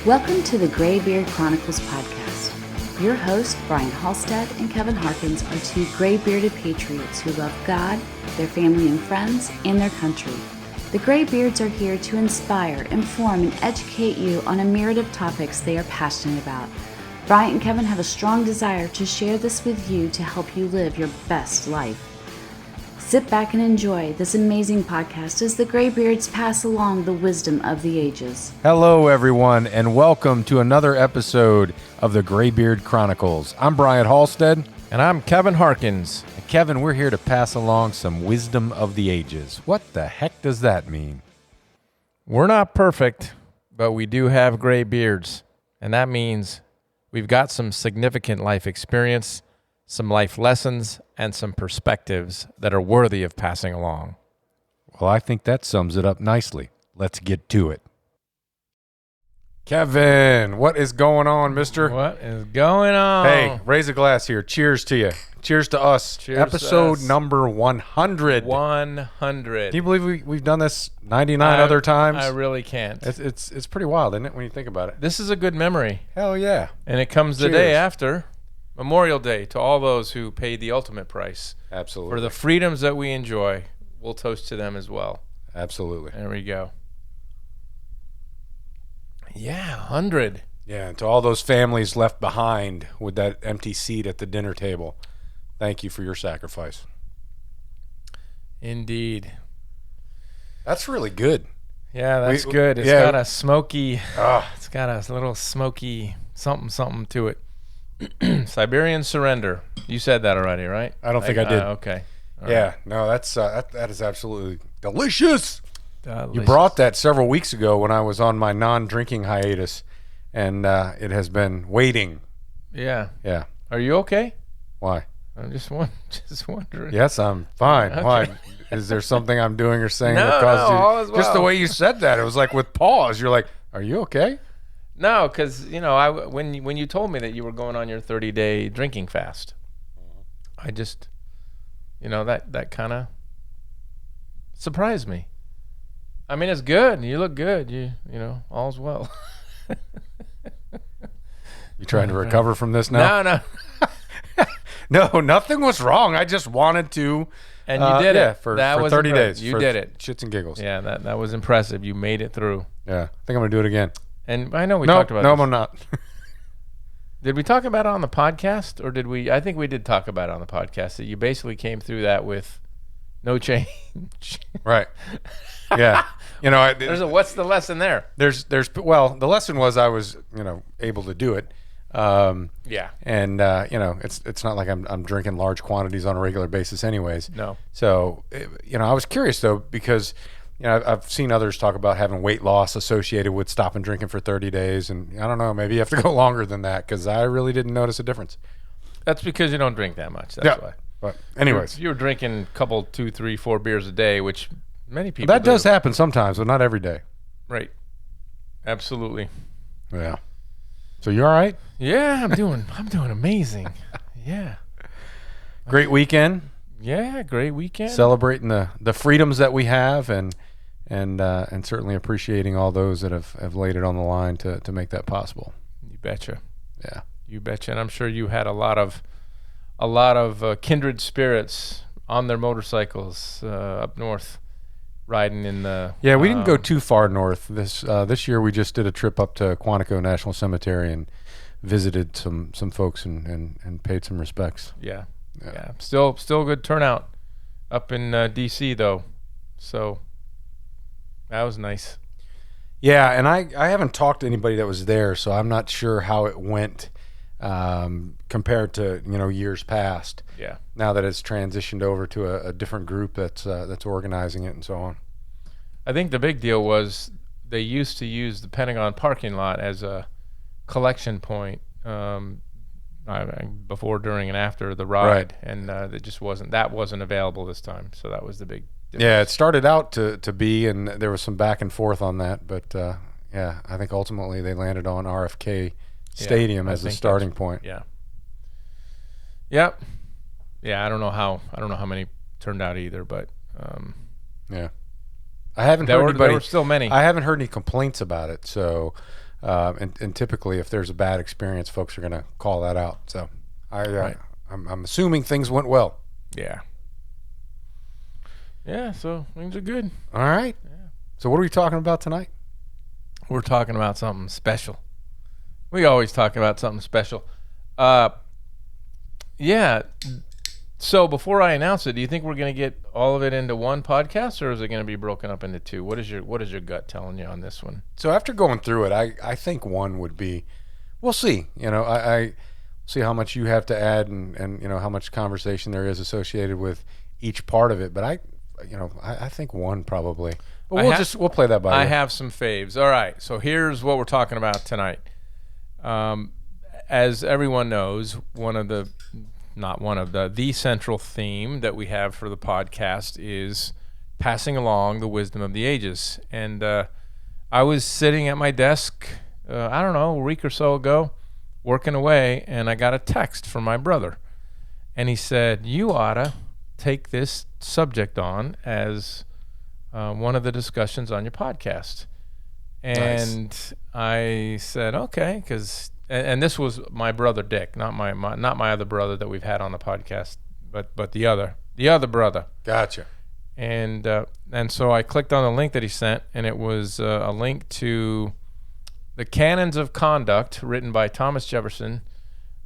Welcome to the Graybeard Chronicles podcast. Your hosts, Brian Halstead and Kevin Harkins, are two gray-bearded patriots who love God, their family and friends, and their country. The Graybeards are here to inspire, inform, and educate you on a myriad of topics they are passionate about. Brian and Kevin have a strong desire to share this with you to help you live your best life. Sit back and enjoy this amazing podcast as the Graybeards pass along the wisdom of the ages. Hello, everyone, and welcome to another episode of the Graybeard Chronicles. I'm Brian Halstead. And I'm Kevin Harkins. And Kevin, we're here to pass along some wisdom of the ages. What the heck does that mean? We're not perfect, but we do have gray beards. And that means we've got some significant life experience, some life lessons, and some perspectives that are worthy of passing along. Well, I think that sums it up nicely. Let's get to it. Kevin, what is going on, mister? What is going on? Hey, raise a glass here. Cheers to you. Cheers to us. Cheers Episode to us. number 100. 100. Can you believe we've done this 99 other times? I really can't. It's pretty wild, isn't it, when you think about it? This is a good memory. Hell yeah. And it comes the Cheers. day after Memorial Day to all those who paid the ultimate price. Absolutely. For the freedoms that we enjoy. We'll toast to them as well. Absolutely. There we go. Yeah, 100. Yeah, and to all those families left behind with that empty seat at the dinner table, thank you for your sacrifice. Indeed. That's really good. Yeah, that's good. It's got a smoky, it's got a little smoky something to it. Siberian Surrender. You said that already, right? I don't think I did. Okay. All yeah, right. no, that is absolutely delicious. Delicious. You brought that several weeks ago when I was on my non-drinking hiatus, and it has been waiting. Yeah. Yeah. Are you okay? Why? I'm just wondering. Yes, I'm fine. Okay. Why? Is there something I'm doing or saying No, that caused you? all is Just the well. way you said that, it was like with pause. You're like, "Are you okay?" No, because when you told me that you were going on your 30-day drinking fast, I just, that kind of surprised me. I mean, it's good. You look good. You all's well. You trying to recover from this now? No. No, nothing was wrong. I just wanted to. And you did it. For That was 30 impressive. days. You for did it. Shits and giggles. Yeah, that was impressive. You made it through. Yeah. I think I'm going to do it again. And I know we talked about No, this. I'm not. Did we talk about it on the podcast, or did we? I think we did talk about it on the podcast, that you basically came through that with no change. Right. Yeah. What's the lesson there? Well, the lesson was I was, able to do it. Yeah. And, it's not like I'm drinking large quantities on a regular basis anyways. No. So, I was curious, though, because, I've seen others talk about having weight loss associated with stopping drinking for 30 days. And I don't know, maybe you have to go longer than that because I really didn't notice a difference. That's because you don't drink that much. That's why. But anyways. You're drinking a couple, 2, 3, 4 beers a day, which many people That does do. happen sometimes, but not every day. Right. Absolutely. Yeah. So you all right? Yeah, I'm doing amazing. Yeah. Great weekend. Yeah, great weekend. Celebrating the freedoms that we have and certainly appreciating all those that have laid it on the line to make that possible. You betcha. Yeah. You betcha. And I'm sure you had a lot of kindred spirits on their motorcycles up north, riding in the. Yeah, we didn't go too far north. This year we just did a trip up to Quantico National Cemetery and visited some folks and paid some respects. Yeah. Still a good turnout up in D.C. though, so that was nice. Yeah, and I haven't talked to anybody that was there, so I'm not sure how it went compared to years past. Yeah. Now that it's transitioned over to a different group that's organizing it and so on. I think the big deal was they used to use the Pentagon parking lot as a collection point before, during, and after the ride, Right. and that wasn't available this time. So that was the big difference. Yeah, it started out to be, and there was some back and forth on that, but I think ultimately they landed on RFK Stadium as the starting point. Yeah. Yep. Yeah, I don't know how many turned out either, but yeah. I haven't there heard were anybody. still many. I haven't heard any complaints about it, so And typically, if there's a bad experience, folks are going to call that out. So Right. I'm assuming things went well. Yeah. Yeah, so things are good. All right. Yeah. So what are we talking about tonight? We're talking about something special. We always talk about something special. Yeah. So before I announce it, do you think we're going to get all of it into one podcast, or is it going to be broken up into two? What is your gut telling you on this one? So after going through it, I think one would be, we'll see. I see how much you have to add and how much conversation there is associated with each part of it. But I think one probably. But we'll play that by ear. I have some faves. All right. So here's what we're talking about tonight. As everyone knows, the central theme that we have for the podcast is passing along the wisdom of the ages. And I was sitting at my desk, a week or so ago, working away, and I got a text from my brother. And he said, you ought to take this subject on as one of the discussions on your podcast. And Nice. I said, okay, and this was my brother Dick, not my other brother that we've had on the podcast, but the other brother. Gotcha. And so I clicked on the link that he sent, and it was a link to the Canons of Conduct, written by Thomas Jefferson,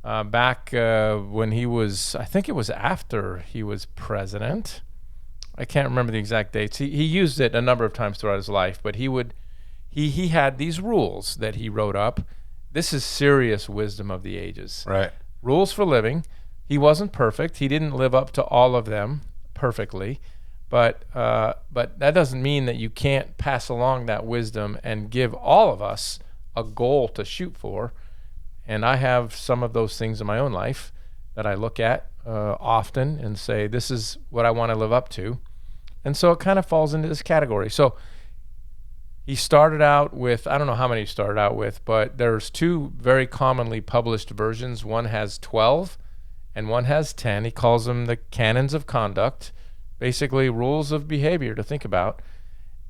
back when he was, I think it was after he was president. I can't remember the exact dates. He used it a number of times throughout his life, but he had these rules that he wrote up. This is serious wisdom of the ages. Right. Rules for living. He wasn't perfect. He didn't live up to all of them perfectly, but that doesn't mean that you can't pass along that wisdom and give all of us a goal to shoot for. And I have some of those things in my own life that I look at often and say, this is what I want to live up to. And so it kind of falls into this category. So he started out with, I don't know how many he started out with, but there's two very commonly published versions. One has 12 and one has 10. He calls them the Canons of Conduct, basically rules of behavior to think about.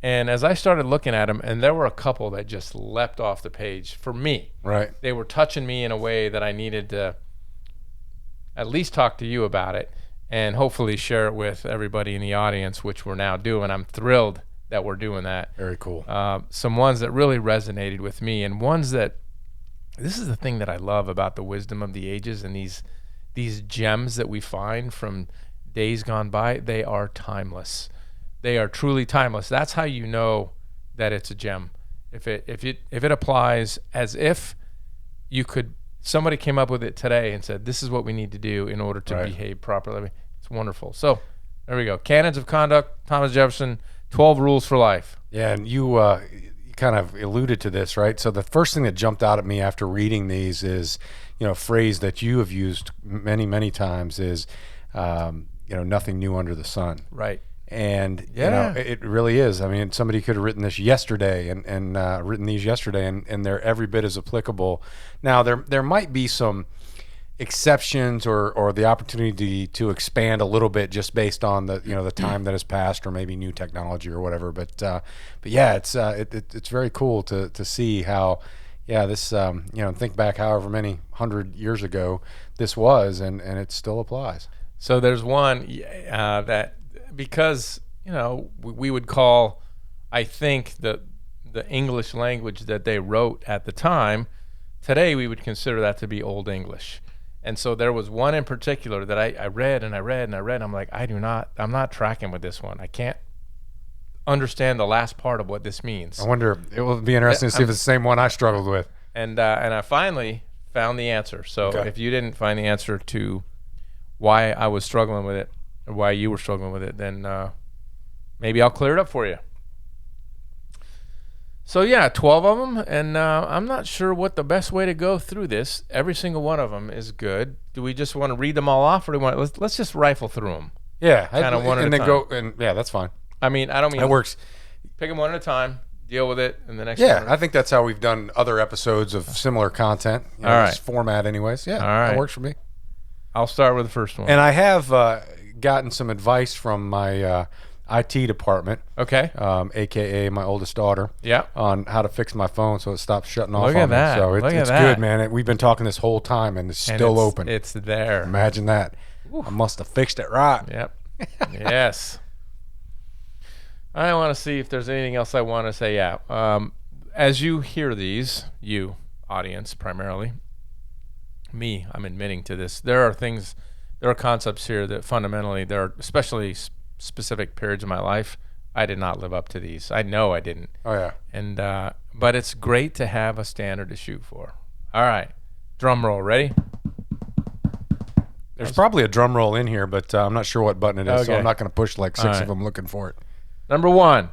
And as I started looking at them, and there were a couple that just leapt off the page for me. Right. They were touching me in a way that I needed to at least talk to you about it and hopefully share it with everybody in the audience, which we're now doing. I'm thrilled that we're doing that. Very cool. Some ones that really resonated with me, and ones that, this is the thing that I love about the wisdom of the ages and these gems that we find from days gone by. They are timeless. They are truly timeless. That's how you know that it's a gem. If it applies as if somebody came up with it today and said, this is what we need to do in order to behave properly. It's wonderful. So there we go. Canons of Conduct, Thomas Jefferson, 12 rules for life. Yeah, and you kind of alluded to this, right? So the first thing that jumped out at me after reading these is, a phrase that you have used many, many times is, nothing new under the sun. Right. And it really is. I mean, somebody could have written this yesterday and written these yesterday, and they're every bit as applicable. Now, there might be some exceptions or the opportunity to expand a little bit just based on the time that has passed or maybe new technology or whatever. But yeah, it's very cool to see how this think back however many 100 years ago this was, and it still applies. So there's one that, because we would call, I think, the English language that they wrote at the time, today we would consider that to be Old English. And so there was one in particular that I read and I read and I read. I'm like, I'm not tracking with this one. I can't understand the last part of what this means. I wonder, it will be interesting to see if it's the same one I struggled with. And I finally found the answer. So Okay. If you didn't find the answer to why I was struggling with it, or why you were struggling with it, then maybe I'll clear it up for you. So 12 of them, and I'm not sure what the best way to go through this. Every single one of them is good. Do we just want to read them all off, or do we want let's just rifle through them? Yeah, Kind of one at and a then time. go, and yeah, that's fine. I mean, I don't mean That works. pick them one at a time, deal with it, and the next Yeah, one. I think that's how we've done other episodes of similar content. All right. This format, anyways. Yeah, All right. that works for me. I'll start with the first one. And I have gotten some advice from my IT department. Okay. AKA my oldest daughter. Yeah. On how to fix my phone so it stops shutting off Look on at that. me. So Look at it's that. good, man. We've been talking this whole time and it's still open. It's there. Imagine that. I must have fixed it right. Yep. Yes. I want to see if there's anything else I want to say. Yeah. As you hear these, you audience primarily, me, I'm admitting to this. There are concepts here that fundamentally, there are especially specific periods of my life, I did not live up to these. I know I didn't. Oh yeah. And but it's great to have a standard to shoot for. All right, drum roll. Ready? There's probably a drum roll in here, but I'm not sure what button it is, so Okay. I'm not going to push like 6 All right. of them looking for it. Number 1.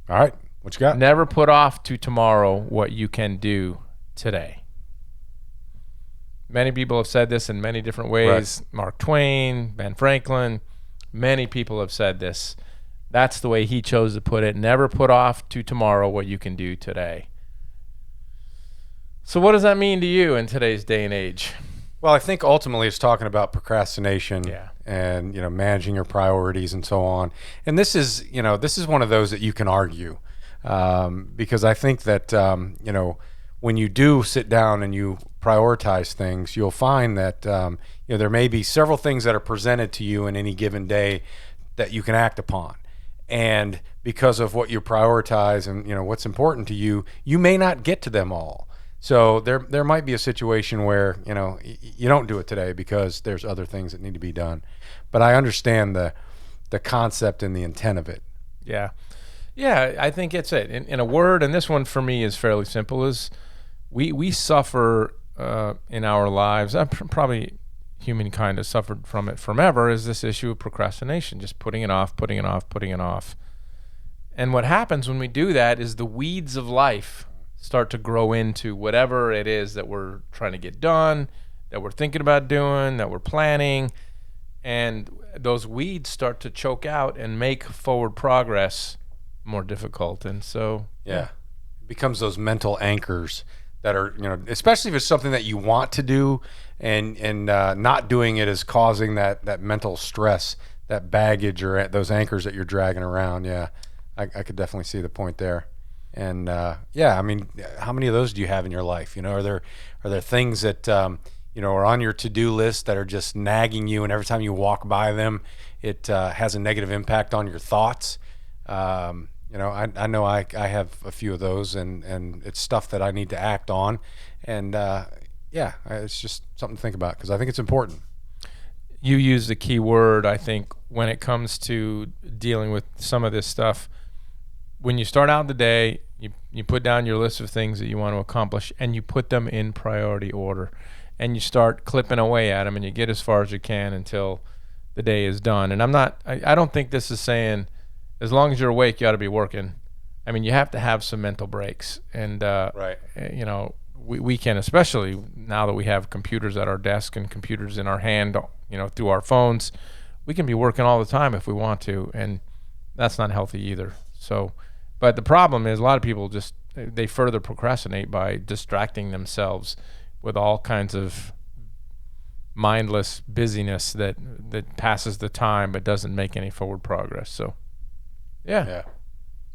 All right, what you got? Never put off to tomorrow what you can do today. Many people have said this in many different ways. Right. Mark Twain, Ben Franklin, many people have said this. That's the way he chose to put it. Never put off to tomorrow what you can do today. So what does that mean to you in today's day and age? Well, I think ultimately it's talking about procrastination Yeah. and, managing your priorities and so on. And this is one of those that you can argue because I think that, when you do sit down and you prioritize things, you'll find that, there may be several things that are presented to you in any given day that you can act upon. And because of what you prioritize and, what's important to you, you may not get to them all. So there might be a situation where, you don't do it today because there's other things that need to be done. But I understand the concept and the intent of it. Yeah. Yeah, I think it's it. In a word, and this one for me is fairly simple, is we suffer in our lives, probably humankind has suffered from it forever, is this issue of procrastination, just putting it off. And what happens when we do that is the weeds of life start to grow into whatever it is that we're trying to get done, that we're thinking about doing, that we're planning, and those weeds start to choke out and make forward progress more difficult. And so it becomes those mental anchors that are, especially if it's something that you want to do and not doing it is causing that mental stress, that baggage or those anchors that you're dragging around. Yeah, I could definitely see the point there. And how many of those do you have in your life? Are there things that are on your to-do list that are just nagging you, and every time you walk by them, it has a negative impact on your thoughts? I know I have a few of those, and it's stuff that I need to act on, and it's just something to think about because I think it's important. You use the key word, I think, when it comes to dealing with some of this stuff. When you start out the day, you put down your list of things that you want to accomplish, and you put them in priority order, and you start clipping away at them, and you get as far as you can until the day is done. And I don't think this is saying as long as you're awake, you ought to be working. I mean, you have to have some mental breaks, and right. We can, especially now that we have computers at our desk and computers in our hand, through our phones, we can be working all the time if we want to, and that's not healthy either. So, but the problem is a lot of people they further procrastinate by distracting themselves with all kinds of mindless busyness that passes the time but doesn't make any forward progress. So, yeah,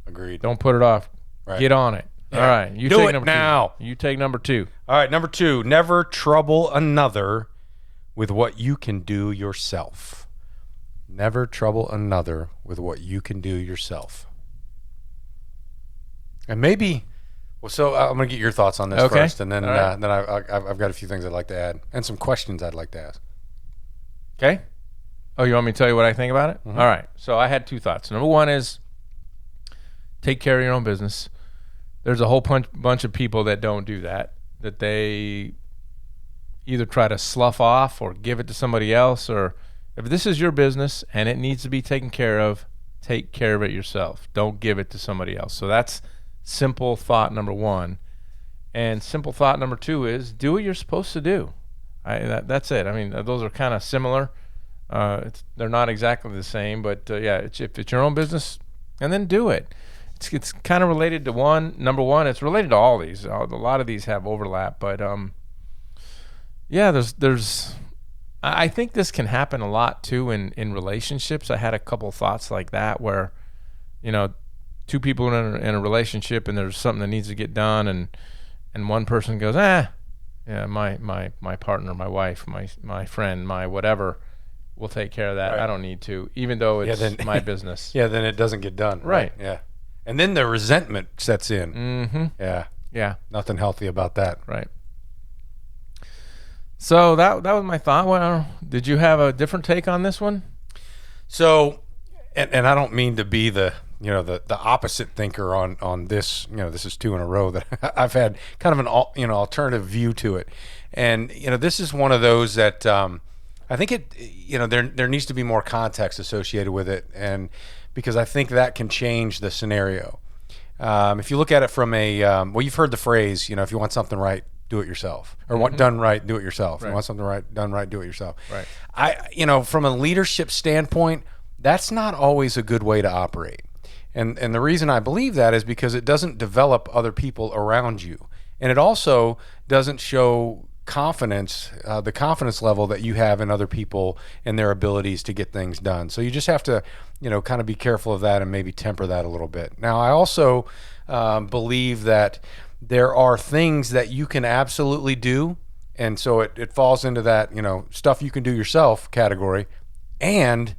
agreed. Don't put it off. Right. Get on it. Yeah. All right, you do take it number now. 2. You take number 2. All right, number 2. Never trouble another with what you can do yourself. Never trouble another with what you can do yourself. And maybe, so I'm going to get your thoughts on this first, and then right. then I've got a few things I'd like to add and some questions I'd like to ask. Okay. Oh, you want me to tell you what I think about it? Mm-hmm. All right. So I had 2 thoughts. Number 1 is take care of your own business. There's a whole bunch of people that don't do that they either try to slough off or give it to somebody else, or if this is your business and it needs to be taken care of, take care of it yourself. Don't give it to somebody else. So that's simple thought number 1. And simple thought number 2 is do what you're supposed to do. That's it. I mean, those are kind of similar. They're not exactly the same, but if it's your own business, and then do it. It's kind of related to number 1. It's related to all these. A lot of these have overlap, but there's I think this can happen a lot too in relationships. I had a couple thoughts like that where, two people in a relationship and there's something that needs to get done, and one person goes, yeah, my partner, my wife, my friend, my whatever will take care of that. Right. I don't need to, even though it's my business. Yeah, then it doesn't get done. Right. Yeah. And then the resentment sets in. Mm-hmm. Yeah. Yeah. Nothing healthy about that. Right. So that was my thought. Well, did you have a different take on this one? So, and I don't mean to be the opposite thinker on this. This is 2 in a row that I've had kind of an alternative view to it, and this is one of those that I think there needs to be more context associated with it, and because I think that can change the scenario. If you look at it from you've heard the phrase, if you want something right, do it yourself, or want done right, do it yourself. Right. You want something done right, do it yourself. Right. From a leadership standpoint, that's not always a good way to operate. And the reason I believe that is because it doesn't develop other people around you. And it also doesn't show confidence, the confidence level that you have in other people and their abilities to get things done. So you just have to, kind of be careful of that and maybe temper that a little bit. Now, I also believe that there are things that you can absolutely do. And so it falls into that, stuff you can do yourself category. And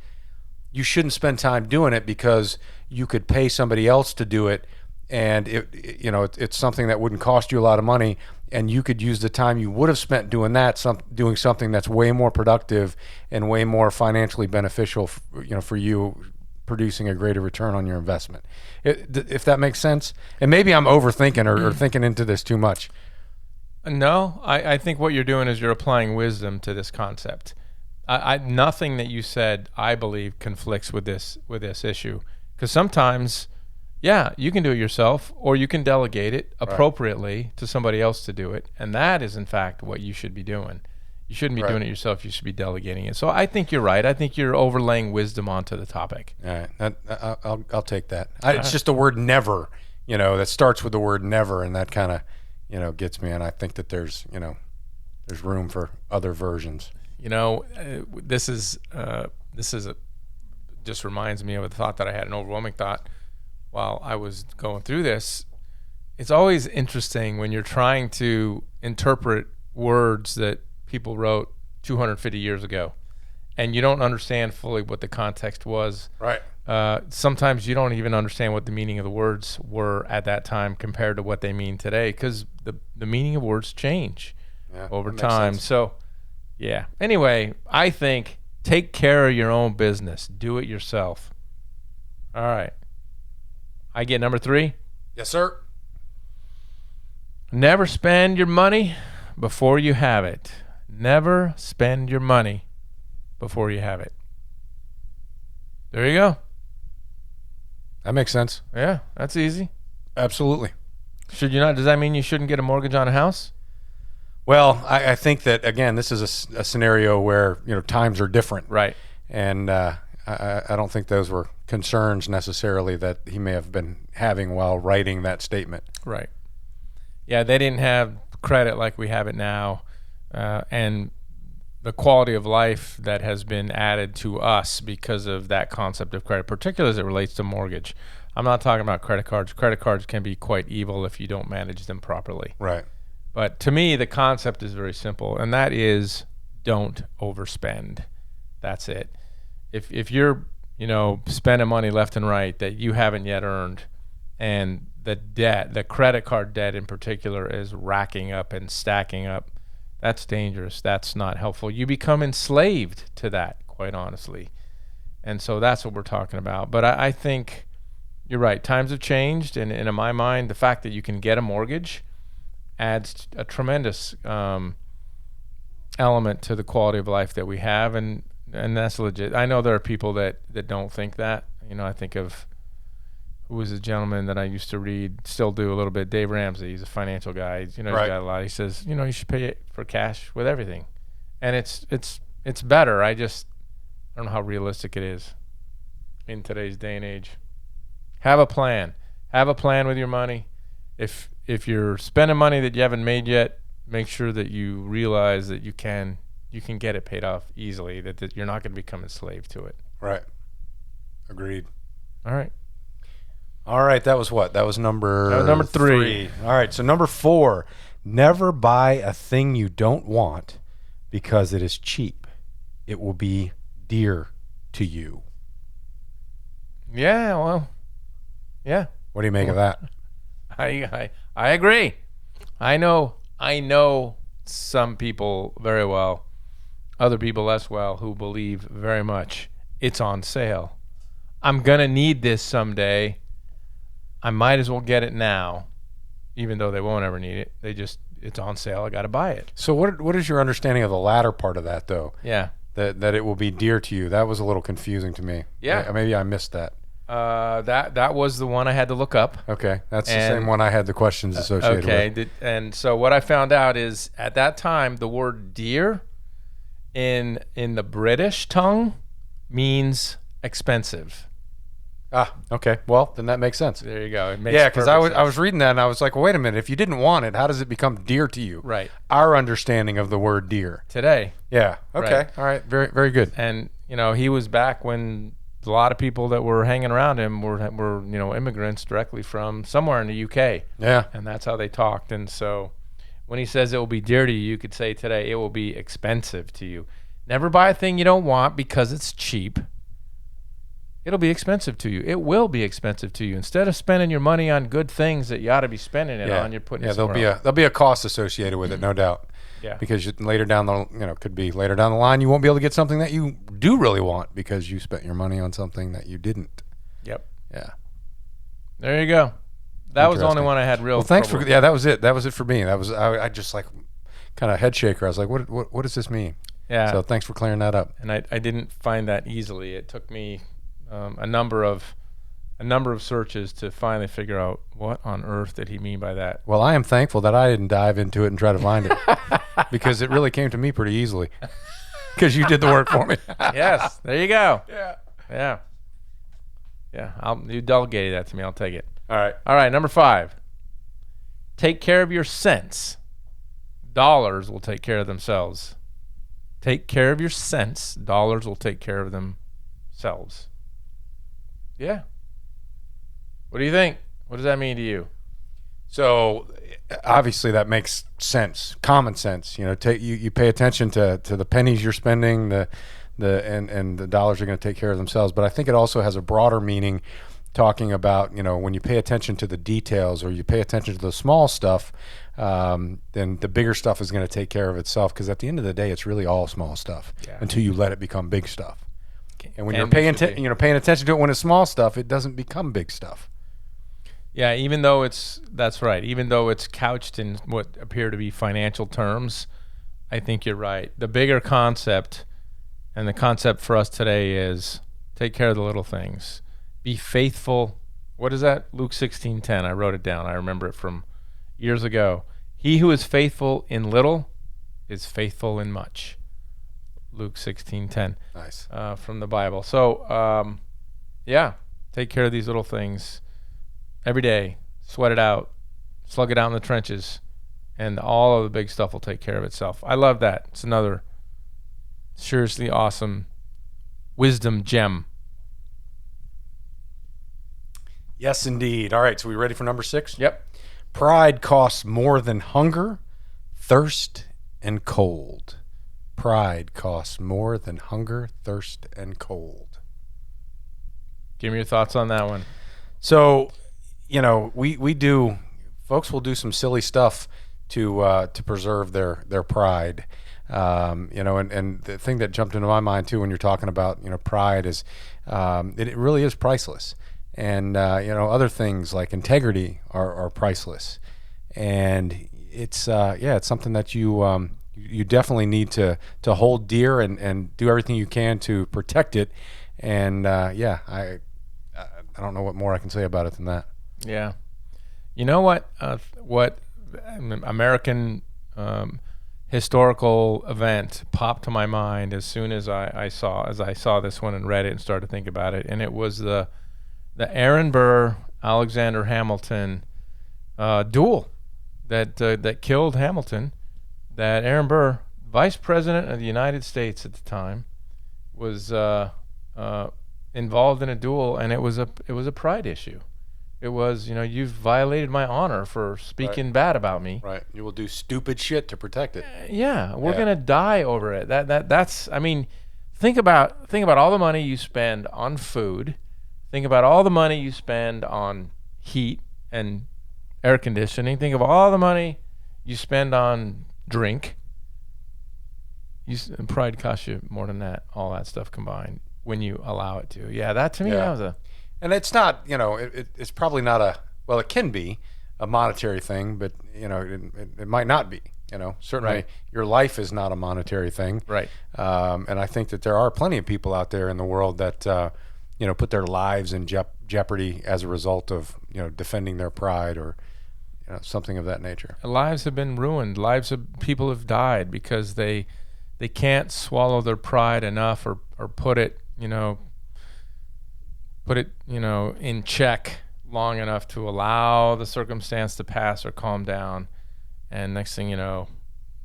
you shouldn't spend time doing it because you could pay somebody else to do it, and it's something that wouldn't cost you a lot of money, and you could use the time you would have spent doing that doing something that's way more productive and way more financially beneficial for you, producing a greater return on your investment. If that makes sense. And maybe I'm overthinking or thinking into this too much. No, I think what you're doing is you're applying wisdom to this concept. Nothing that you said, I believe, conflicts with this issue. Because sometimes, you can do it yourself, or you can delegate it appropriately to somebody else to do it. And that is, in fact, what you should be doing. You shouldn't be doing it yourself. You should be delegating it. So I think you're right. I think you're overlaying wisdom onto the topic. All right. I'll take that. It's just the word never, that starts with the word never, and that kind of, gets me. And I think that there's room for other versions. This just reminds me of a thought that I had, an overwhelming thought while I was going through this. It's always interesting when you're trying to interpret words that people wrote 250 years ago, and you don't understand fully what the context was. Right. Sometimes you don't even understand what the meaning of the words were at that time compared to what they mean today, because the meaning of words change over time. So, yeah. Anyway, I think take care of your own business. Do it yourself. All right. I get number 3? Yes, sir. Never spend your money before you have it. Never spend your money before you have it. There you go. That makes sense. Yeah, that's easy. Absolutely. Should you not? Does that mean you shouldn't get a mortgage on a house? Well, I think that, again, this is a scenario where, times are different. Right. And I don't think those were concerns necessarily that he may have been having while writing that statement. Right. Yeah, they didn't have credit like we have it now. And the quality of life that has been added to us because of that concept of credit, particularly as it relates to mortgage. I'm not talking about credit cards. Credit cards can be quite evil if you don't manage them properly. Right. But to me, the concept is very simple, and that is don't overspend. That's it. If you're, spending money left and right that you haven't yet earned, and the debt, the credit card debt in particular, is racking up and stacking up, that's dangerous. That's not helpful. You become enslaved to that, quite honestly. And so that's what we're talking about. But I think you're right. Times have changed, and in my mind, the fact that you can get a mortgage adds a tremendous element to the quality of life that we have, and that's legit. I know there are people that don't think that. I think of who was a gentleman that I used to read, still do a little bit, Dave Ramsey. He's a financial guy. He's got a lot. He says, you should pay it for cash with everything, and it's better. I don't know how realistic it is in today's day and age. Have a plan. Have a plan with your money. If you're spending money that you haven't made yet, make sure that you realize that you can you can get it paid off easily, that you're not going to become enslaved to it. Right. Agreed. All right. All right, that was what? That was number number three. All right, so number 4, never buy a thing you don't want because it is cheap. It will be dear to you. Yeah, well, yeah. What do you make of that? I agree. I know some people very well, other people less well, who believe very much it's on sale. I'm going to need this someday. I might as well get it now, even though they won't ever need it. It's on sale. I got to buy it. So what is your understanding of the latter part of that, though? Yeah. That it will be dear to you. That was a little confusing to me. Yeah. Maybe I missed that. That was the one I had to look up. Okay. That's the same one I had the questions associated with. Okay. And so what I found out is at that time, the word dear in the British tongue means expensive. Ah, okay. Well, then that makes sense. There you go. It makes Because I perfect was reading that and I was like, well, wait a minute. If you didn't want it, how does it become dear to you? Right. Our understanding of the word dear. Today. Yeah. Okay. Right. All right. Very, very good. And, he was back when a lot of people that were hanging around him were immigrants directly from somewhere in the UK. Yeah. And that's how they talked. And so when he says it will be dear to you, you could say today it will be expensive to you. Never buy a thing you don't want because it's cheap. It'll be expensive to you. It will be expensive to you. Instead of spending your money on good things that you ought to be spending it on, you're putting it somewhere else. There'll be a cost associated with it, no doubt. Yeah. Because later down the line you won't be able to get something that you do really want because you spent your money on something that you didn't. Yep. Yeah. There you go. That was the only one I had real. Well, thanks trouble. that was it. That was it for me. I just like kind of head shaker. I was like, what does this mean? Yeah. So thanks for clearing that up. And I didn't find that easily. It took me a number of searches to finally figure out what on earth did he mean by that. Well, I am thankful that I didn't dive into it and try to find it because it really came to me pretty easily because you did the work for me. Yes, there you go. Yeah. You delegated that to me. I'll take it. All right. Number 5. Take care of your cents. Dollars will take care of themselves. Take care of your cents. Dollars will take care of themselves. Yeah. What do you think? What does that mean to you? So obviously that makes sense, common sense. You pay attention to the pennies you're spending, and the dollars are going to take care of themselves. But I think it also has a broader meaning, talking about when you pay attention to the details or you pay attention to the small stuff, then the bigger stuff is going to take care of itself. Because at the end of the day, it's really all small stuff until you let it become big stuff. And when you're paying attention to it when it's small stuff, it doesn't become big stuff. Yeah, that's right. Even though it's couched in what appear to be financial terms, I think you're right. The bigger concept, and the concept for us today, is take care of the little things. Be faithful. What is that? Luke 16:10. I wrote it down. I remember it from years ago. He who is faithful in little is faithful in much. Luke 16:10. Nice. From the Bible. So, take care of these little things every day. Sweat it out. Slug it out in the trenches. And all of the big stuff will take care of itself. I love that. It's another seriously awesome wisdom gem. Yes, indeed. All right, so we ready for number 6? Yep. Pride costs more than hunger, thirst, and cold. Pride costs more than hunger, thirst, and cold. Give me your thoughts on that one. So, folks will do some silly stuff to preserve their pride. And the thing that jumped into my mind too when you're talking about pride is it really is priceless. And other things like integrity are priceless. And it's something that you definitely need to hold dear and do everything you can to protect it. And I don't know what more I can say about it than that. Yeah. You know what American historical event popped to my mind as soon as I saw this one and read it and started to think about it, and it was the Aaron Burr Alexander Hamilton duel that killed Hamilton. That Aaron Burr Vice President of the United States at the time was involved in a duel, and it was a pride issue. It was, you've violated my honor for speaking bad about me. Right. You will do stupid shit to protect it. Yeah, we're gonna die over it. That's. I mean, think about all the money you spend on food. Think about all the money you spend on heat and air conditioning. Think of all the money you spend on drink. Pride costs you more than that. All that stuff combined, when you allow it to. Yeah, that to me, that was a. And it's not, it's probably not it can be a monetary thing, but, it might not be, Certainly your life is not a monetary thing. Right. And I think that there are plenty of people out there in the world that, put their lives in jeopardy as a result of, defending their pride or, something of that nature. Lives have been ruined. Lives of people have died because they can't swallow their pride enough or put it, in check long enough to allow the circumstance to pass or calm down. And next thing you know,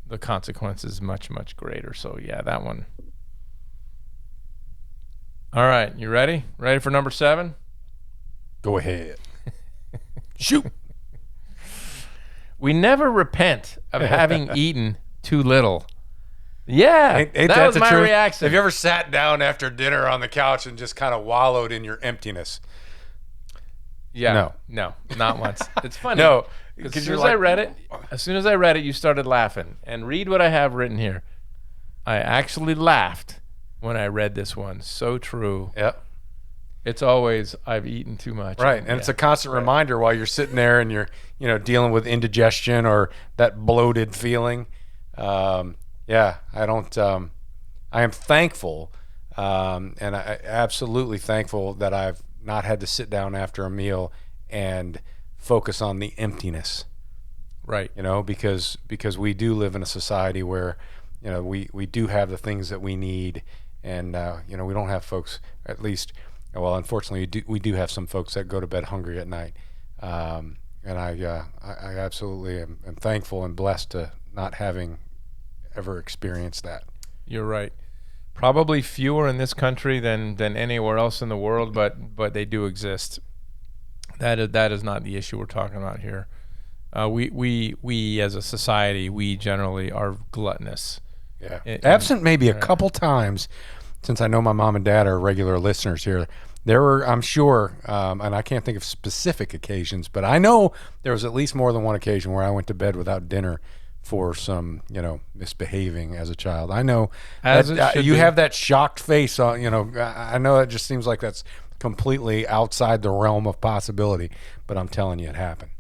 the consequence is much, much greater. So, yeah, that one. All right, you ready? Ready for number 7? Go ahead. Shoot. We never repent of having eaten too little. Yeah, ain't that was my reaction. Have you ever sat down after dinner on the couch and just kind of wallowed in your emptiness? Yeah. No, not once. It's funny. No, because as soon as I read it, you started laughing. And read what I have written here. I actually laughed when I read this one. So true. Yep. It's always, I've eaten too much. Right, and it's a constant reminder while you're sitting there and you're, dealing with indigestion or that bloated feeling. Yeah, I don't. I am thankful, and I absolutely thankful that I've not had to sit down after a meal and focus on the emptiness. Right. Because we do live in a society where, we do have the things that we need, and we don't have folks, at least. Well, unfortunately, we do have some folks that go to bed hungry at night, and I absolutely am thankful and blessed to not having ever experienced that. You're right. Probably fewer in this country than anywhere else in the world, but they do exist. That is not the issue we're talking about here. We as a society, we generally are gluttonous. Yeah. Absent maybe a couple times, since I know my mom and dad are regular listeners here. There were, I'm sure, and I can't think of specific occasions, but I know there was at least more than one occasion where I went to bed without dinner for some, misbehaving as a child. I know you have that shocked face on, I know it just seems like that's completely outside the realm of possibility, but I'm telling you it happened.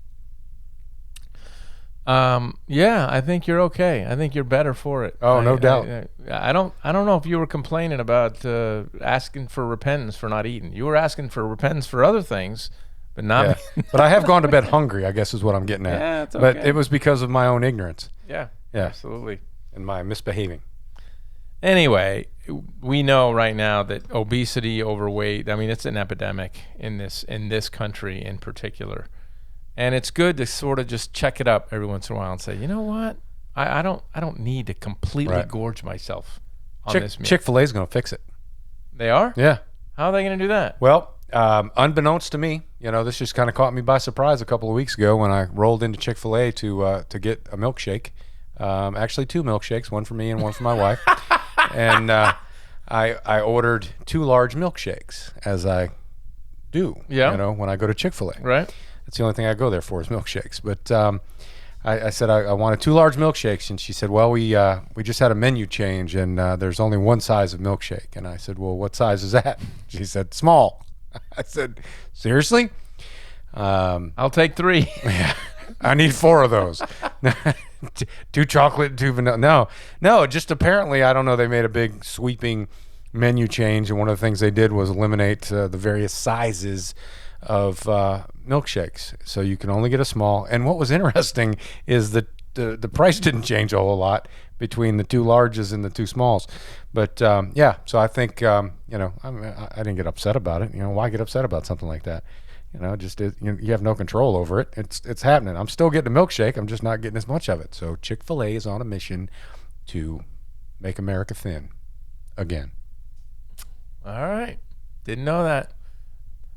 Yeah, I think you're okay. I think you're better for it. Oh, no doubt. I don't know if you were complaining about asking for repentance for not eating. You were asking for repentance for other things, but not. Yeah. But I have gone to bed hungry, I guess is what I'm getting at. Yeah, it's okay. But it was because of my own ignorance. Yeah, absolutely. And my misbehaving. Anyway, we know right now that obesity, overweight, it's an epidemic in this country in particular. And it's good to sort of just check it up every once in a while and say, you know what? I don't need to completely gorge myself on this meal. Chick-fil-A is going to fix it. They are? Yeah. How are they going to do that? Well, unbeknownst to me, this just kind of caught me by surprise a couple of weeks ago when I rolled into Chick-fil-A to get a milkshake. Actually, 2 milkshakes, one for me and one for my wife. And I ordered 2 large milkshakes, as I do. Yeah. When I go to Chick-fil-A. Right. That's the only thing I go there for is milkshakes. But I said I wanted 2 large milkshakes, and she said, well, we just had a menu change, and there's only one size of milkshake. And I said, well, what size is that? She said, small. I said, seriously? I'll take 3. Yeah, I need 4 of those. 2 chocolate, 2 vanilla. No, just apparently, I don't know, they made a big sweeping menu change, and one of the things they did was eliminate the various sizes of milkshakes, so you can only get a small. And what was interesting is that the price didn't change a whole lot between the 2 larges and the 2 smalls. But so I think I didn't get upset about it. Why get upset about something like that? You have no control over it. It's happening. I'm still getting a milkshake. I'm just not getting as much of it. So Chick-fil-A is on a mission to Make America thin again. All right. Didn't know that.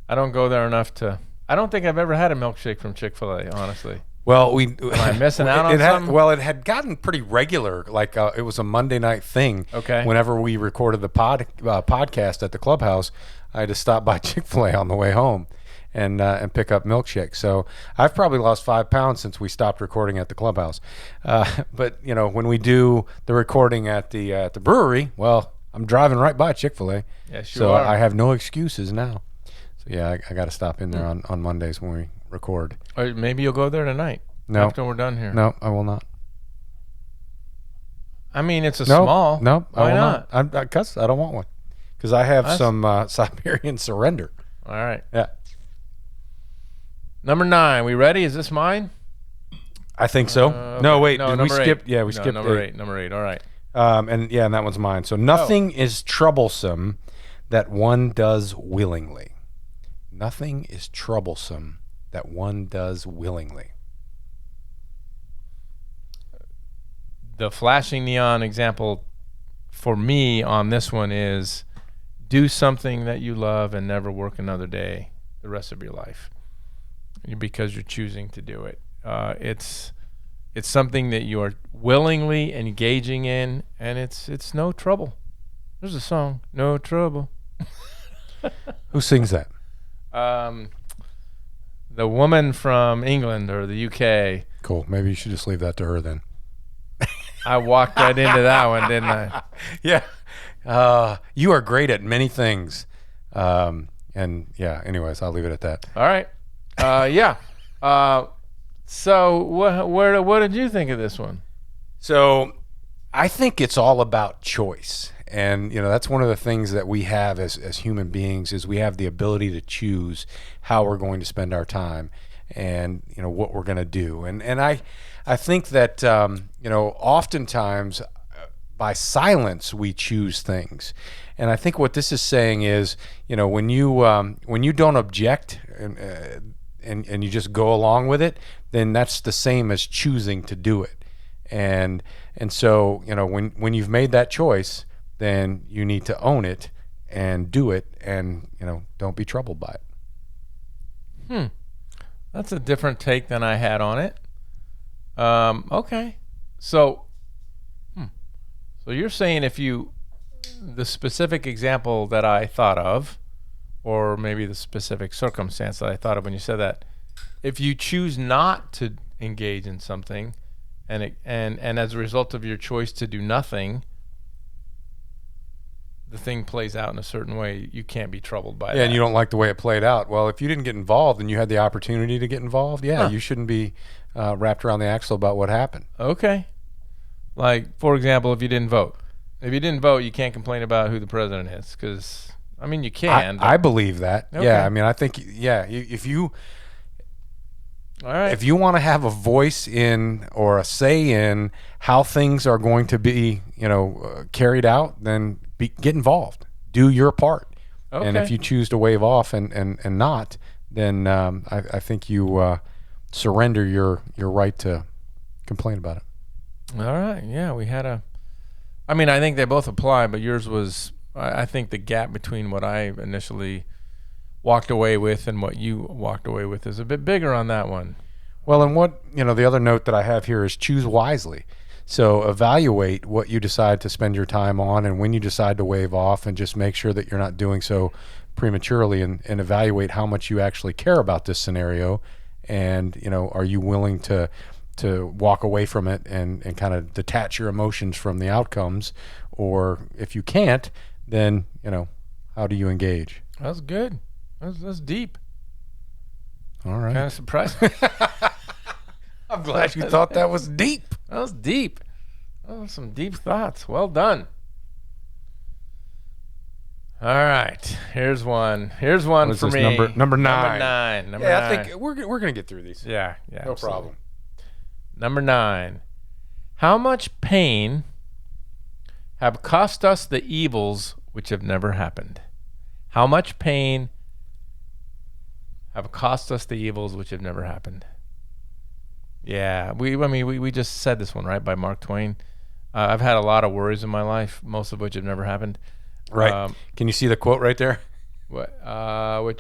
I don't go there enough to. I don't think I've ever had a milkshake from Chick-fil-A, honestly. Well, Am I missing out on something? Well, it had gotten pretty regular. Like it was a Monday night thing. Okay. Whenever we recorded the podcast at the clubhouse, I had to stop by Chick-fil-A on the way home and pick up milkshakes. So I've probably lost 5 pounds since we stopped recording at the clubhouse. But when we do the recording at the brewery, well, I'm driving right by Chick-fil-A. Yes, you so are. I have no excuses now. So yeah, I got to stop in there on Mondays when we record. Or maybe you'll go there tonight. No. After we're done here. No, I will not. I mean, it's small. No, Why I will not? Because I don't want one. Because I have some Siberian Surrender. All right. Yeah. Number 9. We ready? Is this mine? I think so. Okay. No, wait. No, did we number skip? 8. Yeah, we No, skipped number 8. 8. Number 8. All right. And that one's mine. So nothing is troublesome that one does willingly. Nothing is troublesome that one does willingly. The flashing neon example for me on this one is do something that you love and never work another day the rest of your life because you're choosing to do it. It's something that you are willingly engaging in, and it's no trouble. There's a song, No Trouble. Who sings that? The woman from England or the UK. Cool. Maybe you should just leave that to her then. I walked right into that one, didn't I? Yeah. You are great at many things. And yeah, anyways, I'll leave it at that. All right. Yeah. So what did you think of this one? So I think it's all about choice. And, that's one of the things that we have as human beings is we have the ability to choose how we're going to spend our time and, what we're going to do. And I think that, oftentimes by silence we choose things. And I think what this is saying is, when you don't object and you just go along with it, then that's the same as choosing to do it. And so, when you've made that choice, then you need to own it and do it and, don't be troubled by it. That's a different take than I had on it. Okay. So you're saying the specific example that I thought of, or maybe the specific circumstance that I thought of when you said that, if you choose not to engage in something and as a result of your choice to do nothing, the thing plays out in a certain way, you can't be troubled by that. Yeah, and you don't like the way it played out. Well, if you didn't get involved and you had the opportunity to get involved, you shouldn't be wrapped around the axle about what happened. Okay. Like, for example, if you didn't vote. If you didn't vote, you can't complain about who the president is because, you can. I believe that. Okay. Yeah, I think, if you... All right. If you want to have a voice in or a say in how things are going to be, carried out, then get involved. Do your part. Okay. And if you choose to wave off and not, then I think you surrender your right to complain about it. All right. Yeah, we had I think they both apply, but yours was, I think the gap between what I initially walked away with and what you walked away with is a bit bigger on that one. Well, and what, the other note that I have here is choose wisely. So evaluate what you decide to spend your time on and when you decide to wave off, and just make sure that you're not doing so prematurely, and evaluate how much you actually care about this scenario. And, are you willing to walk away from it and kind of detach your emotions from the outcomes? Or if you can't, then, how do you engage? That's good. That's deep. All right. Kind of surprised. I'm glad you thought that was deep. That was deep. Oh, some deep thoughts. Well done. All right. Here's one. Here's one for me. Number 9. Number 9. I think we're gonna get through these. Yeah. No problem. Number 9. How much pain have cost us the evils which have never happened? How much pain have cost us the evils which have never happened? Yeah, we just said this one, right, by Mark Twain. I've had a lot of worries in my life, most of which have never happened. Right. Can you see the quote right there? What? There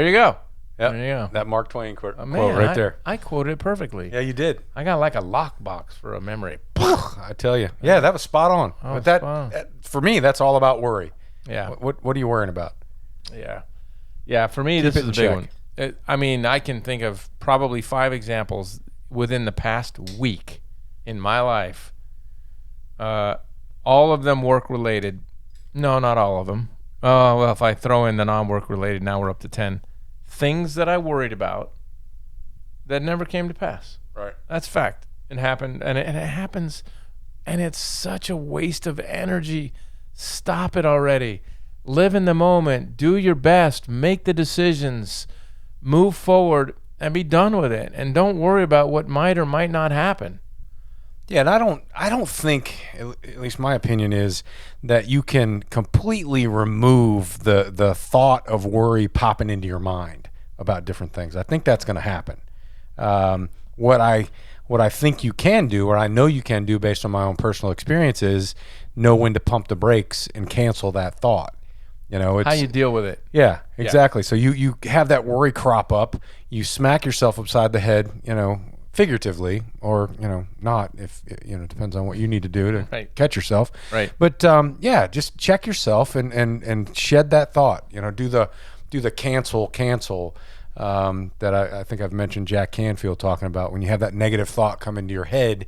you go. Yep. There you go. That Mark Twain quote Man, right there. I quoted it perfectly. Yeah, you did. I got like a lockbox for a memory. I tell you. Yeah, that was spot on. Oh, but that, spot on. for me, that's all about worry. Yeah. What are you worrying about? Yeah. Yeah, for me, Keep this it is a in big check. one. I can think of probably 5 examples within the past week in my life. All of them work related. No, not all of them. Well, if I throw in the non-work related, now we're up to 10. Things that I worried about that never came to pass. Right. That's fact. It happened, and it happens, and it's such a waste of energy. Stop it already. Live in the moment. Do your best. Make the decisions. Move forward and be done with it. And don't worry about what might or might not happen. Yeah, and I don't think, at least my opinion is, that you can completely remove the thought of worry popping into your mind about different things. I think that's going to happen. What I think you can do, or I know you can do based on my own personal experience, is know when to pump the brakes and cancel that thought. It's how you deal with it. Yeah, exactly. So you have that worry crop up, you smack yourself upside the head, figuratively, or not, if it depends on what you need to do to catch yourself. Right. But just check yourself and shed that thought. Do the cancel that I think I've mentioned Jack Canfield talking about, when you have that negative thought come into your head,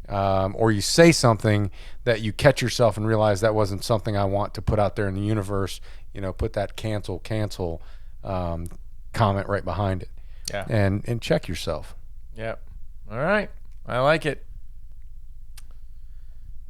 or you say something that you catch yourself and realize that wasn't something I want to put out there in the universe. Put that cancel comment right behind it. Yeah. And check yourself. Yep. All right. I like it.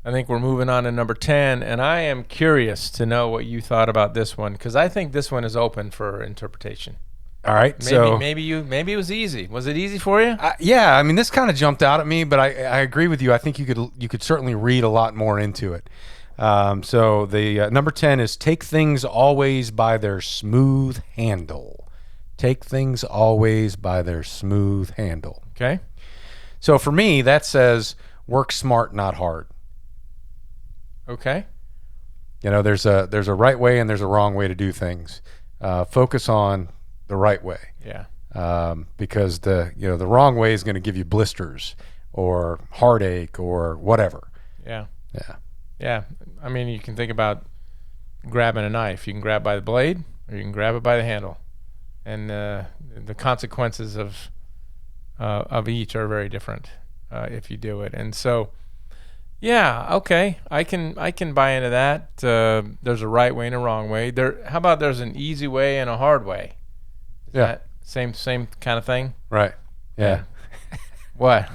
I think we're moving on to number 10, and I am curious to know what you thought about this one, because I think this one is open for interpretation. All right. Maybe it was easy. Was it easy for you? Yeah. I mean, this kind of jumped out at me, but I agree with you. I think you could certainly read a lot more into it. So the number 10 is take things always by their smooth handle. Take things always by their smooth handle. Okay. So for me, that says work smart, not hard. Okay. There's a right way and there's a wrong way to do things. Focus on the right way. Yeah. Because the wrong way is going to give you blisters or heartache or whatever. Yeah. Yeah. Yeah. I mean, you can think about grabbing a knife. You can grab by the blade or you can grab it by the handle. And the consequences of each are very different if you do it. And so, yeah, okay, I can buy into that. There's a right way and a wrong way. How about there's an easy way and a hard way? Yeah. Same kind of thing. Right. Yeah. What?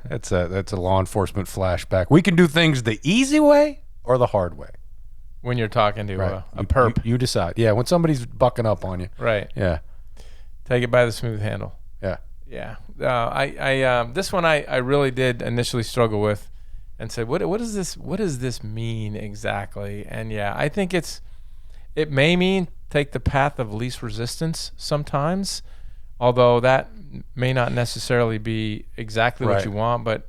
That's a law enforcement flashback. We can do things the easy way or the hard way. When you're talking to Right. a perp. You decide. Yeah, when somebody's bucking up on you. Right. Yeah. Take it by the smooth handle. Yeah. Yeah. This one I really did initially struggle with and said, what does this mean exactly? And yeah, I think it may mean take the path of least resistance sometimes, although that may not necessarily be exactly what you want, but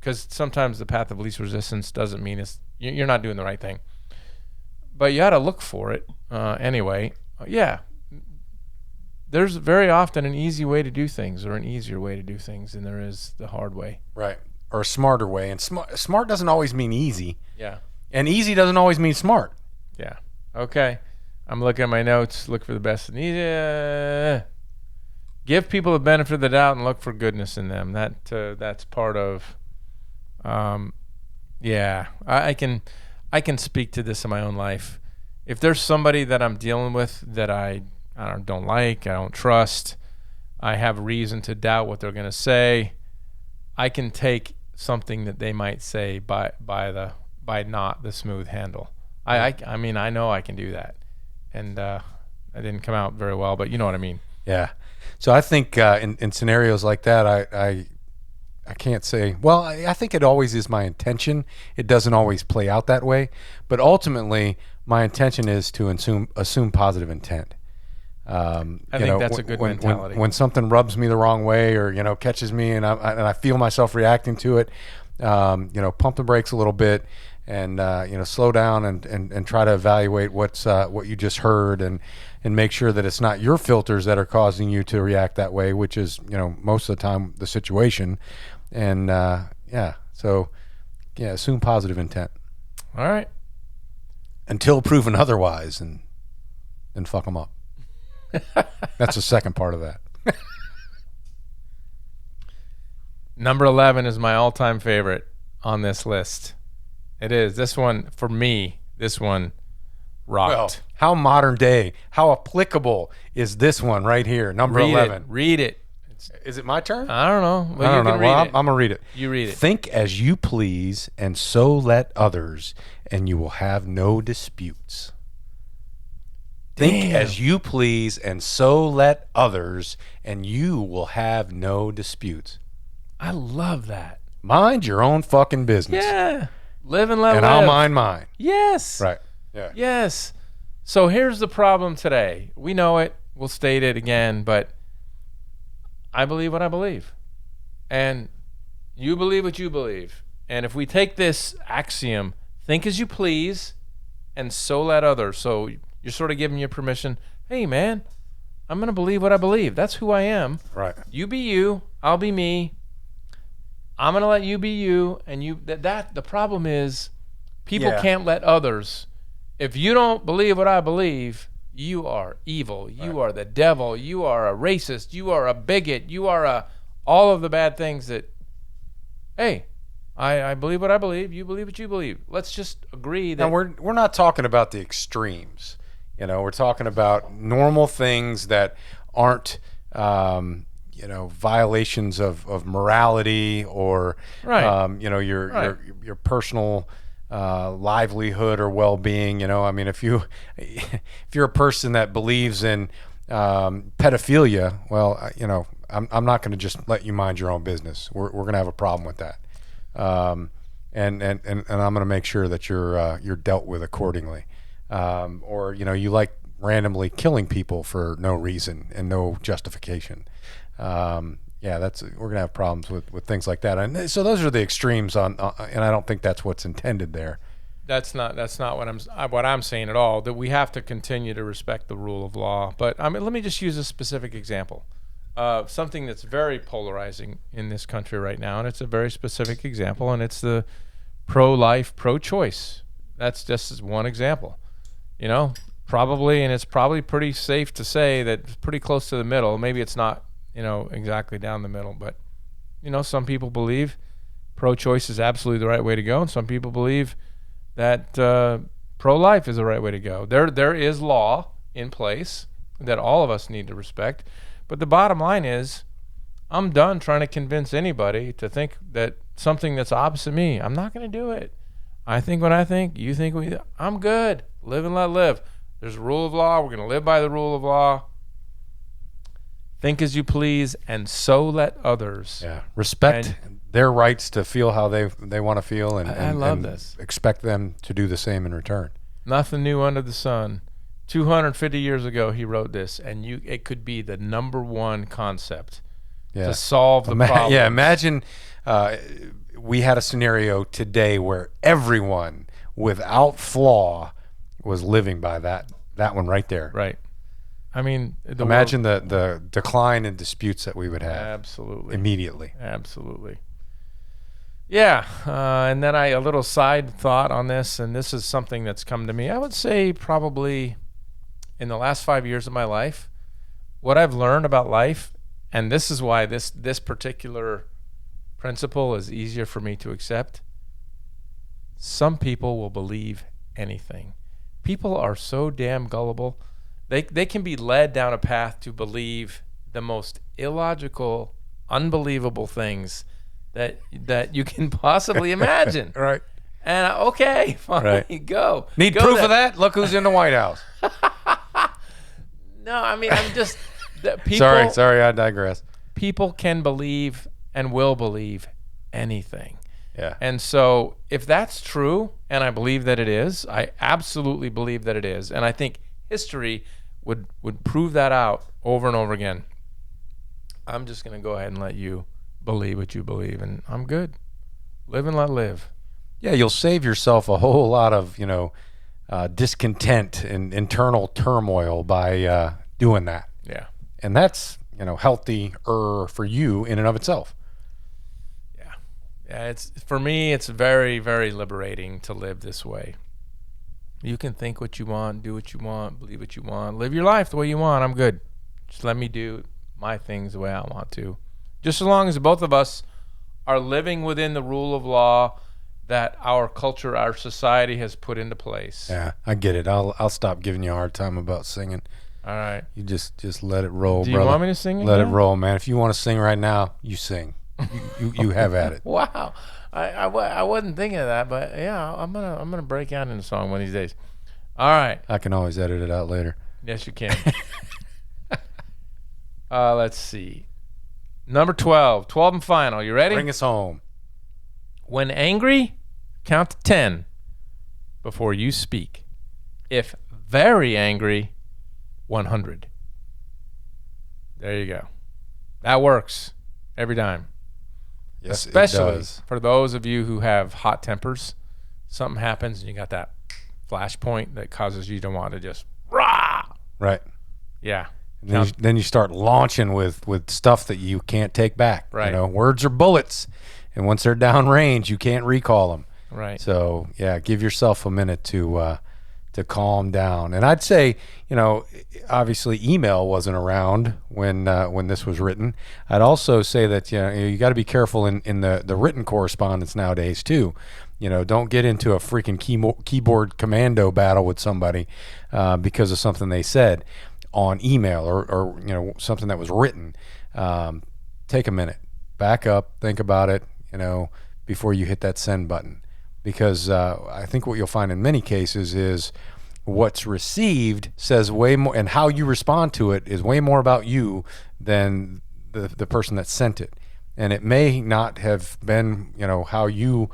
because sometimes the path of least resistance doesn't mean you're not doing the right thing. But you got to look for it anyway. Yeah. There's very often an easy way to do things, or an easier way to do things, than there is the hard way. Right. Or a smarter way. And smart doesn't always mean easy. Yeah. And easy doesn't always mean smart. Yeah. Okay. I'm looking at my notes. Look for the best and easy. Give people the benefit of the doubt and look for goodness in them. That's part of. Yeah. I can speak to this in my own life. If there's somebody that I'm dealing with that I don't like, I don't trust, I have reason to doubt what they're going to say, I can take something that they might say by not the smooth handle. I mean, I know I can do that. And I didn't come out very well, but you know what I mean. Yeah. So I think in scenarios like that, I can't say, well, I think it always is my intention. It doesn't always play out that way. But ultimately, my intention is to assume positive intent. I think that's a good mentality. When something rubs me the wrong way, or catches me, and I feel myself reacting to it, pump the brakes a little bit and slow down and try to evaluate what you just heard and make sure that it's not your filters that are causing you to react that way, which is most of the time the situation. And assume positive intent. All right. Until proven otherwise, and then fuck them up. That's the second part of that. Number 11 is my all-time favorite on this list. It is. This one, for me, rocked. Well, how modern day, how applicable is this one right here, number 11? Read it. Is it my turn? I don't know. Well, I don't know. Well, I'm going to read it. You read it. Think as you please, and so let others, and you will have no disputes. Think as you please, and so let others, and you will have no disputes. I love that. Mind your own fucking business. Yeah. Live and let live. And I'll mind mine. Yes. Right. Yeah. Yes. So here's the problem today. We know it. We'll state it again, but I believe what I believe. And you believe what you believe. And if we take this axiom, think as you please, and so let others. So you're sort of giving your permission, hey, man, I'm going to believe what I believe. That's who I am. Right. You be you. I'll be me. I'm going to let you be you. And you. The problem is people can't let others. If you don't believe what I believe, you are evil. You are the devil. You are a racist. You are a bigot. You are all of the bad things that, hey, I believe what I believe. You believe what you believe. Let's just agree that. Now, we're not talking about the extremes. We're talking about normal things that aren't, violations of morality or, your personal livelihood or well-being. If you're a person that believes in pedophilia, well, I'm not going to just let you mind your own business. We're going to have a problem with that, and I'm going to make sure that you're dealt with accordingly. Or you like randomly killing people for no reason and no justification. We're gonna have problems with things like that. And so those are the extremes and I don't think that's what's intended there. That's not what I'm saying at all. That we have to continue to respect the rule of law. But let me just use a specific example. Something that's very polarizing in this country right now, and it's a very specific example, and it's the pro-life, pro-choice. That's just one example. Probably, and it's probably pretty safe to say that it's pretty close to the middle. Maybe it's not, exactly down the middle, but, some people believe pro-choice is absolutely the right way to go, and some people believe that pro-life is the right way to go. There is law in place that all of us need to respect, but the bottom line is I'm done trying to convince anybody to think that something that's opposite me. I'm not going to do it. I think what I think, you think what you think. I'm good. Live and let live. There's a rule of law. We're going to live by the rule of law. Think as you please, and so let others. Yeah, respect their rights to feel how they want to feel, and I love this. Expect them to do the same in return. Nothing new under the sun. 250 years ago, he wrote this, and it could be the number one concept to solve the problem. Yeah, imagine we had a scenario today where everyone, without flaw, was living by that one right there. Right. Imagine the decline in disputes that we would have. Absolutely. Immediately. Absolutely. Yeah. And then a little side thought on this, and this is something that's come to me. I would say probably in the last 5 years of my life, what I've learned about life, and this is why this particular principle is easier for me to accept. Some people will believe anything. People are so damn gullible. They can be led down a path to believe the most illogical, unbelievable things that you can possibly imagine. Right. And okay, fine, right. Go. Need go proof there. of that? Look who's in the White House. No, I'm just people. Sorry, I digress. People can believe and will believe anything. Yeah. And so if that's true, and I believe that it is, I absolutely believe that it is, and I think history would prove that out over and over again. I'm just going to go ahead and let you believe what you believe, and I'm good. Live and let live. Yeah, you'll save yourself a whole lot of, discontent and internal turmoil by doing that. Yeah. And that's, healthier for you in and of itself. Yeah. Yeah, for me, it's very, very liberating to live this way. You can think what you want, do what you want, believe what you want, live your life the way you want. I'm good. Just let me do my things the way I want to. Just as long as both of us are living within the rule of law that our culture, our society has put into place. Yeah, I get it. I'll stop giving you a hard time about singing. All right. You just let it roll, Do brother. you want me to sing it? Let it roll, man. If you want to sing right now, you sing. You have at it. Wow. I wasn't thinking of that, but yeah, I'm gonna break out into song one of these days. All right. I can always edit it out later. Yes, you can. Let's see. Number 12 and final. You ready? Bring us home. When angry, count to 10 before you speak. If very angry, 100. There you go. That works every time. Yes, Especially it does. for those of you who have hot tempers. Something happens and you got that flashpoint that causes you to want to just rah. Right. Yeah. And then you start launching with stuff that you can't take back. Right. Words are bullets, and once they're downrange, you can't recall them. Right. So yeah, give yourself a minute to calm down. And I'd say, obviously email wasn't around when this was written. I'd also say that you got to be careful in the written correspondence nowadays too. Don't get into a freaking keyboard commando battle with somebody because of something they said on email or something that was written. Take a minute, back up, think about it, before you hit that send button. Because I think what you'll find in many cases is what's received says way more, and how you respond to it is way more about you than the person that sent it. And it may not have been, how you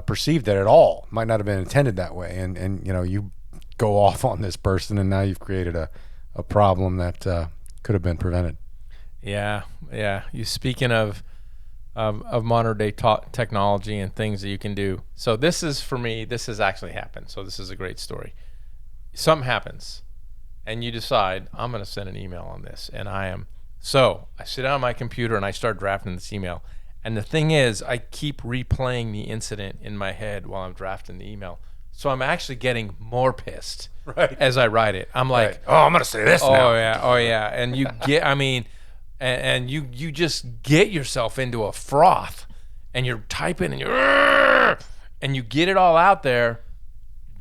perceived it at all. Might not have been intended that way. And you go off on this person, and now you've created a problem that could have been prevented. Yeah. You speaking of modern day technology and things that you can do. So this is, for me, this has actually happened. So this is a great story. Something happens and you decide, I'm going to send an email on this. And I sit down on my computer and I start drafting this email. And the thing is, I keep replaying the incident in my head while I'm drafting the email. So I'm actually getting more pissed as I write it. I'm like, oh, I'm going to say this now. Oh yeah. And you get, and you just get yourself into a froth, and you're typing and you get it all out there.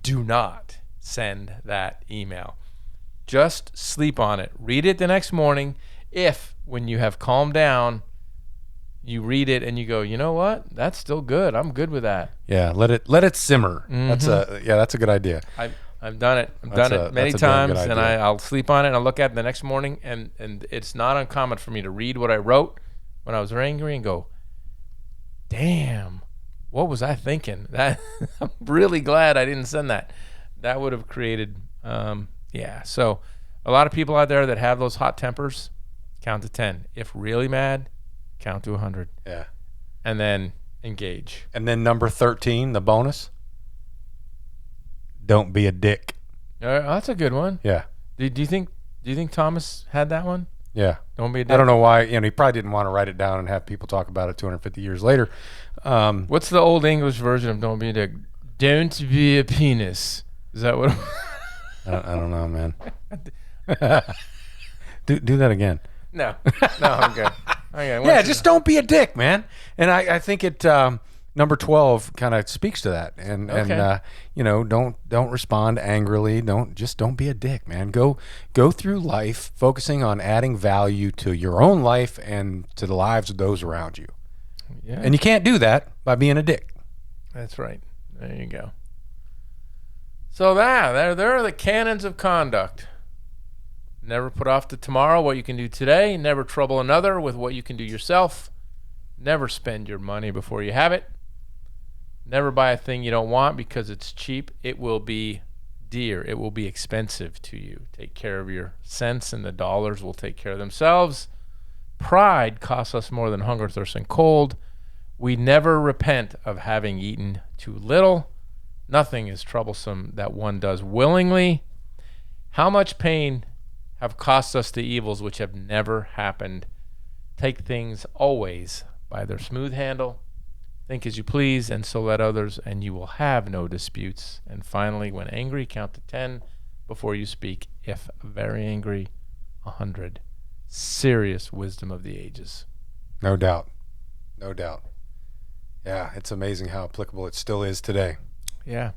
Do not send that email. Just sleep on it. Read it the next morning. If when you have calmed down, you read it and you go, you know what? That's still good. I'm good with that. Yeah, let it simmer. Mm-hmm. That's a good idea. I've done it. I've done it many times, and I'll sleep on it and I'll look at it the next morning, and it's not uncommon for me to read what I wrote when I was angry and go, damn, what was I thinking? That I'm really glad I didn't send that. That would have created so a lot of people out there that have those hot tempers, count to 10. If really mad, count to 100. Yeah. And then engage. And then number 13, the bonus. Don't be a dick. That's a good one. Yeah. Do you think Thomas had that one? Yeah. Don't be a dick. I don't know why. He probably didn't want to write it down and have people talk about it 250 years later. What's the old English version of don't be a dick? Don't be a penis. Is that what? I don't know, man. do that again. No, I'm good. Okay, yeah, just don't be a dick, man. And I think it number 12 kind of speaks to that. And don't respond angrily. Don't be a dick, man. Go through life focusing on adding value to your own life and to the lives of those around you. Yeah. And you can't do that by being a dick. That's right. There you go. So there are the canons of conduct. Never put off to tomorrow what you can do today. Never trouble another with what you can do yourself. Never spend your money before you have it. Never buy a thing you don't want because it's cheap. It will be dear. It will be expensive to you. Take care of your cents, and the dollars will take care of themselves. Pride costs us more than hunger, thirst, and cold. We never repent of having eaten too little. Nothing is troublesome that one does willingly. How much pain have cost us the evils which have never happened? Take things always by their smooth handle. Think as you please, and so let others, and you will have no disputes. And finally, when angry, count to 10 before you speak. If very angry, 100. Serious wisdom of the ages. No doubt. No doubt. Yeah, it's amazing how applicable it still is today. Yeah.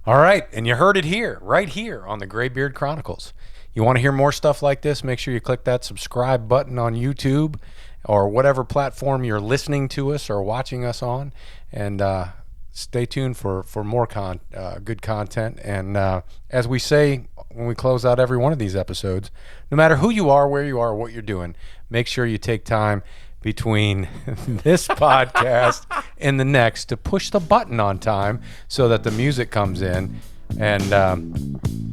All right, and you heard it here, right here on the Graybeard Chronicles. You want to hear more stuff like this, make sure you click that subscribe button on YouTube or whatever platform you're listening to us or watching us on, and stay tuned for more good content. And as we say when we close out every one of these episodes, no matter who you are, where you are, what you're doing, make sure you take time between this podcast and the next to push the button on time so that the music comes in. And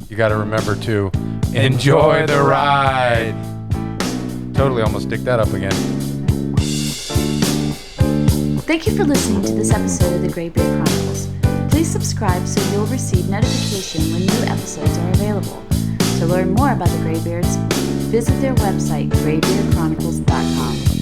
you got to remember to enjoy the ride. Totally almost dick that up again. Thank you for listening to this episode of the Graybeard Chronicles. Please subscribe so you'll receive notification when new episodes are available. To learn more about the Graybeards, visit their website, graybeardchronicles.com.